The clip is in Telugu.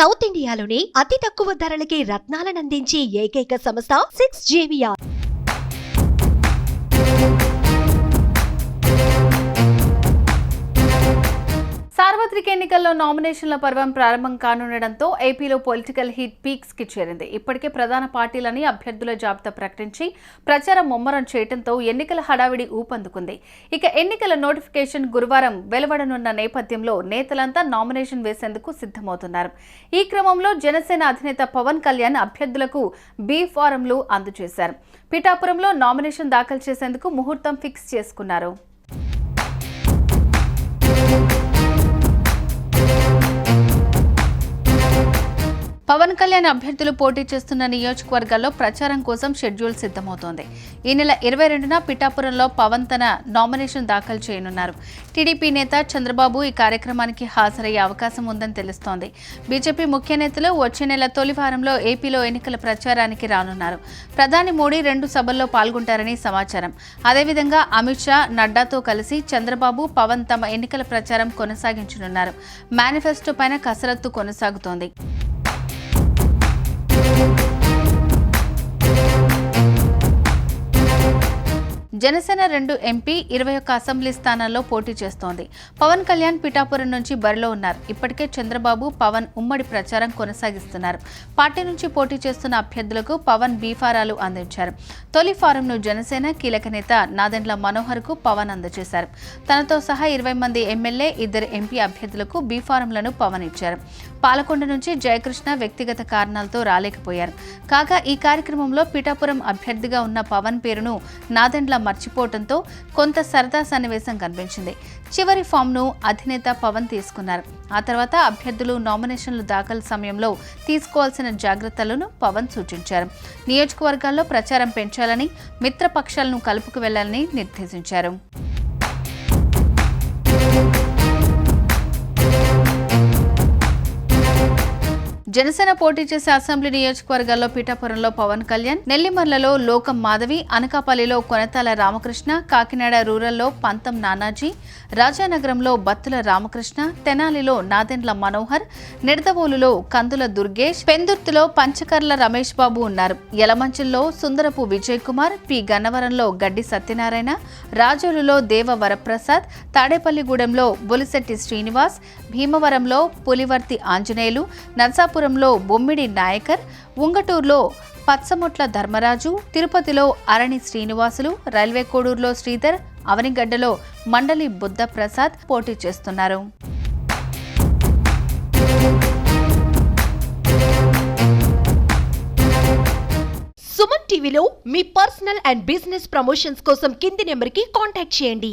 సౌత్ ఇండియాలోని అతి తక్కువ ధరలకి రత్నాలనందించే ఏకైక సంస్థ 6JVR. సార్వత్రిక ఎన్నికల్లో నామినేషన్ల పర్వం ప్రారంభం కానుండటంతో ఏపీలో పొలిటికల్ హీట్ పీక్స్ కి చేరింది. ఇప్పటికే ప్రధాన పార్టీలని అభ్యర్థుల జాబితా ప్రకటించి ప్రచారం ముమ్మరం చేయడంతో ఎన్నికల హడావిడి ఊపందుకుంది. ఇక ఎన్నికల నోటిఫికేషన్ గురువారం వెలువడనున్న నేపథ్యంలో నేతలంతా నామినేషన్ వేసేందుకు సిద్ధమవుతున్నారు. ఈ క్రమంలో జనసేన అధినేత పవన్ కళ్యాణ్ అభ్యర్థులకు బి ఫారంలు అందజేశారు. పిఠాపురంలో నామినేషన్ దాఖలు చేసేందుకు ముహూర్తం ఫిక్స్ చేసుకున్నారు. పవన్ కళ్యాణ్ అభ్యర్థులు పోటీ చేస్తున్న నియోజకవర్గాల్లో ప్రచారం కోసం షెడ్యూల్ సిద్ధమవుతోంది. ఈ నెల 22న పిఠాపురంలో పవన్ తన నామినేషన్ దాఖలు చేయనున్నారు. టీడీపీ నేత చంద్రబాబు ఈ కార్యక్రమానికి హాజరయ్యే అవకాశం ఉందని తెలుస్తోంది. బీజేపీ ముఖ్య నేతలు వచ్చే నెల తొలి వారంలో ఏపీలో ఎన్నికల ప్రచారానికి రానున్నారు. ప్రధాని మోడీ 2 సభల్లో పాల్గొంటారని సమాచారం. అదేవిధంగా అమిత్ షా, నడ్డాతో కలిసి చంద్రబాబు, పవన్ తమ ఎన్నికల ప్రచారం కొనసాగించనున్నారు. మేనిఫెస్టో పైన కసరత్తు కొనసాగుతోంది. జనసేన 2 ఎంపీ 21 అసెంబ్లీ స్థానాల్లో పోటీ చేస్తోంది. పవన్ కళ్యాణ్ పిఠాపురం నుంచి బరిలో ఉన్నారు. ఇప్పటికే చంద్రబాబు, పవన్ ఉమ్మడి ప్రచారం కొనసాగిస్తున్నారు. పార్టీ నుంచి పోటీ చేస్తున్న అభ్యర్థులకు పవన్ బీఫారాలు అందించారు. తొలి ఫారంను జనసేన కీలక నేత నాదెండ్ల మనోహర్ కు పవన్ అందజేశారు. తనతో సహా 20 మంది ఎమ్మెల్యే, 2 ఎంపీ అభ్యర్థులకు బీఫారంలను పవన్ ఇచ్చారు. పాలకొండ నుంచి జయకృష్ణ వ్యక్తిగత కారణాలతో రాలేకపోయారు. కాగా ఈ కార్యక్రమంలో పిఠాపురం అభ్యర్థిగా ఉన్న పవన్ పేరును నాదెండ్ల మర్చిపోవడంతో కొంత సరదా సన్నివేశం కనిపించింది. చివరి ఫామ్ను అధినేత పవన్ తీసుకున్నారు. ఆ తర్వాత అభ్యర్థులు నామినేషన్లు దాఖలు సమయంలో తీసుకోవాల్సిన జాగ్రత్తలను పవన్ సూచించారు. నియోజకవర్గాల్లో ప్రచారం పెంచాలని, మిత్రపక్షాలను కలుపుకు వెళ్లాలని నిర్దేశించారు. జనసేన పోటీ చేసే అసెంబ్లీ నియోజకవర్గాల్లో పిఠాపురంలో పవన్ కళ్యాణ్, నెల్లిమర్లలో లోకం మాధవి, అనకాపల్లిలో కొనతాల రామకృష్ణ, కాకినాడ రూరల్లో పంతం నానాజీ, రాజానగరంలో బత్తుల రామకృష్ణ, తెనాలిలో నాదెండ్ల మనోహర్, నిడదవోలులో కందుల దుర్గేష్, పెందుర్తిలో పంచకర్ల రమేష్ బాబు ఉన్నారు. యలమంచిల్లో సుందరపు విజయ్ కుమార్, పి గన్నవరంలో గడ్డి సత్యనారాయణ, రాజోలులో దేవ వరప్రసాద్, తాడేపల్లిగూడెంలో బొలిశెట్టి శ్రీనివాస్, భీమవరంలో పులివర్తి ఆంజనేయులు, నర్సాపురంలో బొమ్మిడి నాయకర్, ఉంగటూరులో పచ్చముట్ల ధర్మరాజు, తిరుపతిలో అరణి శ్రీనివాసులు, రైల్వే కోడూరులో శ్రీధర్, అవనిగడ్డలో మండలి బుద్ధ ప్రసాద్ పోటీ చేస్తున్నారు. సుమన్ టీవీలో మీ పర్సనల్ అండ్ బిజినెస్ ప్రమోషన్స్ కోసం కింది నెంబర్కి కాంటాక్ట్ చేయండి.